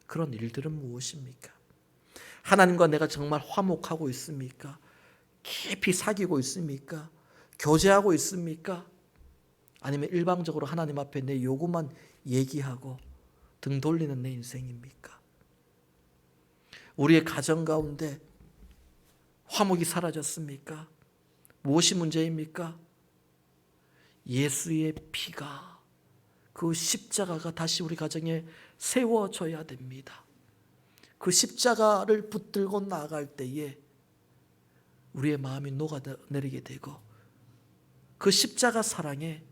그런 일들은 무엇입니까? 하나님과 내가 정말 화목하고 있습니까? 깊이 사귀고 있습니까? 교제하고 있습니까? 아니면 일방적으로 하나님 앞에 내 요구만 얘기하고 등 돌리는 내 인생입니까? 우리의 가정 가운데 화목이 사라졌습니까? 무엇이 문제입니까? 예수의 피가, 그 십자가가 다시 우리 가정에 세워져야 됩니다. 그 십자가를 붙들고 나아갈 때에 우리의 마음이 녹아내리게 되고 그 십자가 사랑에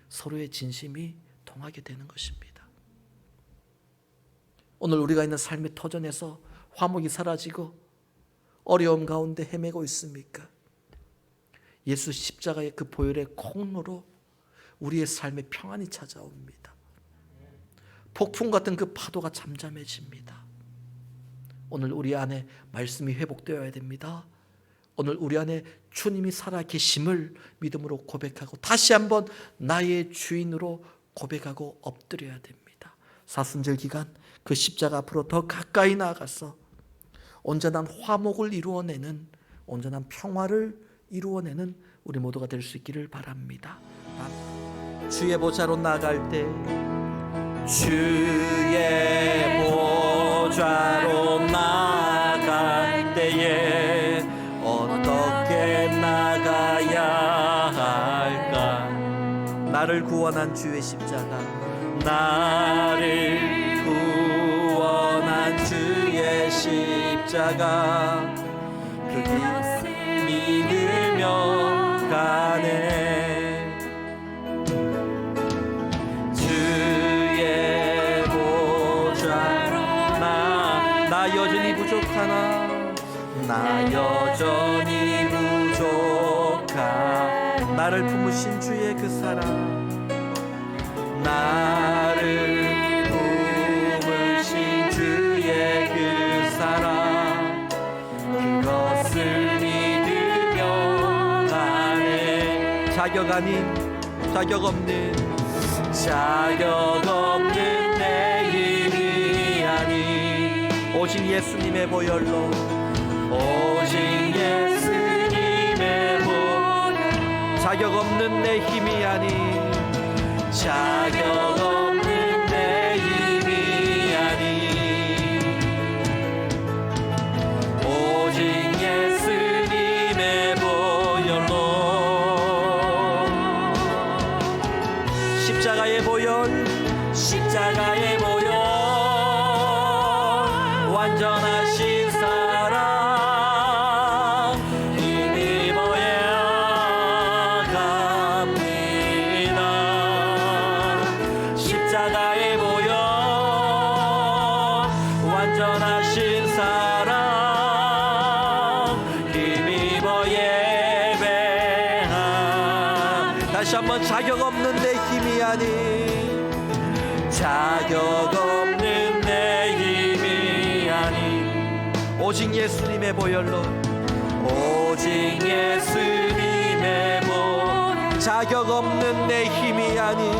서로의 진심이 통하게 되는 것입니다. 오늘 우리가 있는 삶의 터전에서 화목이 사라지고 어려움 가운데 헤매고 있습니까? 예수 십자가의 그 보혈의 공로로 우리의 삶에 평안이 찾아옵니다. 폭풍 같은 그 파도가 잠잠해집니다. 오늘 우리 안에 말씀이 회복되어야 됩니다. 오늘 우리 안에 주님이 살아계심을 믿음으로 고백하고 다시 한번 나의 주인으로 고백하고 엎드려야 됩니다. 사순절 기간 그 십자가 앞으로 더 가까이 나아가서 온전한 화목을 이루어내는, 온전한 평화를 이루어내는 우리 모두가 될 수 있기를 바랍니다. 주의 보좌로 나아갈 때, 주의 보좌로 나아갈 때에 어떻게 나가야 할까? 나를 구원한 주의 십자가, 나를 구원한 주의 십자가, 그 길 믿으며 가네. 주의 보좌로 나 여전히 부족하나, 나 여전히 부족하. 나를 품으신 주의 그 사랑, 나를 품으신 주의 그 사랑, 그것을 믿으며 가네. 자격 아닌, 자격 없는, 자격 없는 내 힘이 아닌 오직 예수님의 보혈로, 오직 예수님의 보혈로, 자격 없는 내 힘이 아닌, 자격 없는 내 힘이 아닌 오직 예수님의 보혈로. 십자가의 보혈, 십자가의 보혈, 완전하신 사랑 힘입어야 갑니다. 십자가의 보혈, 완전하신 사랑 힘입어 예배함. 다시 한번 자격 없는 내 힘이 아닌, 자격 없는 내 힘이 아닌 오직 예수님의 보혈로, 오직 예수님의 보 자격 없는 내 힘이 아닌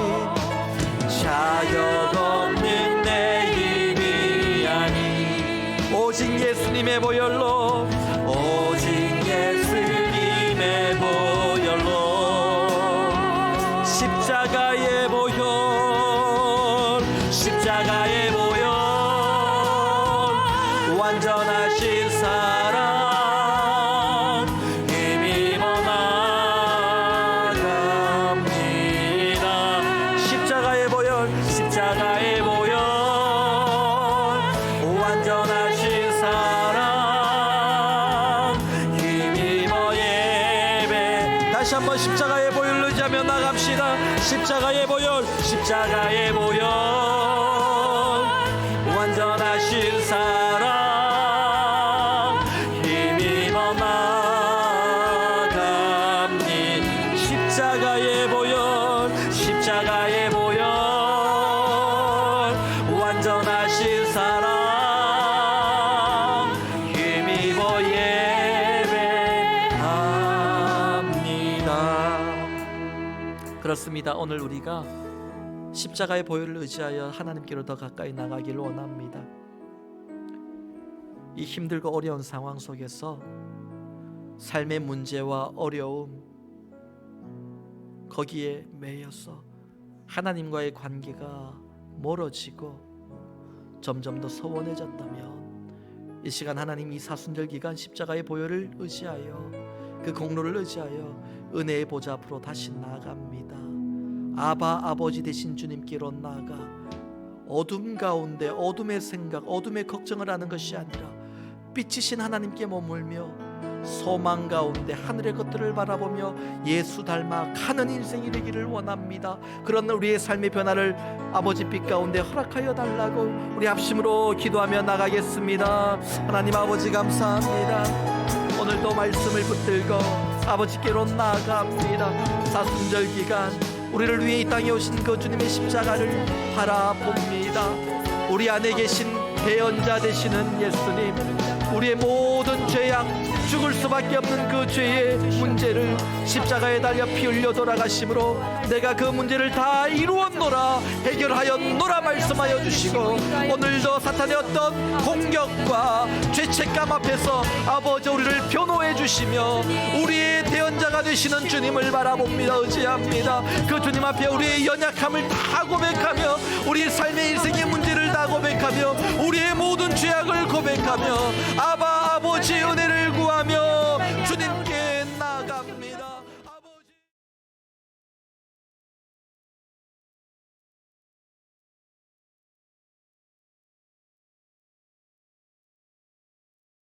자격 없는 내 힘이 아닌 오직 예수님의 보혈로 오직 예수님의 보혈로 십자가의 보혈 십자가의 보혈 완전하신 사랑 힘입어 나갑니다. 십자가의 보혈 십자가의 보혈 완전하신 사랑 힘입어 예배 다시 한번 십자가의 보혈을 의지하며 나갑시다. 십자가의 보혈 십자가의 보혈 완전하신 사랑 힘입어 나갑니다. 십자가의 보혈 십자가의 보혈 완전하신 사랑 힘입어 예배합니다. 그렇습니다. 오늘 우리가 십자가의 보혈을 의지하여 하나님께로 더 가까이 나가기를 원합니다. 이 힘들고 어려운 상황 속에서 삶의 문제와 어려움 거기에 매여서 하나님과의 관계가 멀어지고 점점 더 소원해졌다면 이 시간 하나님 이 사순절 기간 십자가의 보혈을 의지하여 그 공로를 의지하여 은혜의 보좌 앞으로 다시 나아갑니다. 아바 아버지 되신 주님께로 나아가 어둠 가운데 어둠의 생각 어둠의 걱정을 하는 것이 아니라 빛이신 하나님께 머물며 소망 가운데 하늘의 것들을 바라보며 예수 닮아 가는 인생이 되기를 원합니다. 그런 우리의 삶의 변화를 아버지 빛 가운데 허락하여 달라고 우리 합심으로 기도하며 나가겠습니다. 하나님 아버지 감사합니다. 오늘도 말씀을 붙들고 아버지께로 나아갑니다. 사순절 기간 우리를 위해 이 땅에 오신 그 주님의 십자가를 바라봅니다. 우리 안에 계신 대언자 되시는 예수님 우리의 모든 죄악 죽을 수밖에 없는 그 죄의 문제를 십자가에 달려 피 흘려 돌아가심으로 내가 그 문제를 다 이루었노라 해결하였노라 말씀하여 주시고 오늘도 사탄의 어떤 공격과 죄책감 앞에서 아버지 우리를 변호해 주시며 우리의 대언자가 되시는 주님을 바라봅니다. 의지합니다. 그 주님 앞에 우리의 연약함을 다 고백하며 우리 삶의 인생의 문제를 다 고백하며 우리의 모든 죄악을 고백하며 아바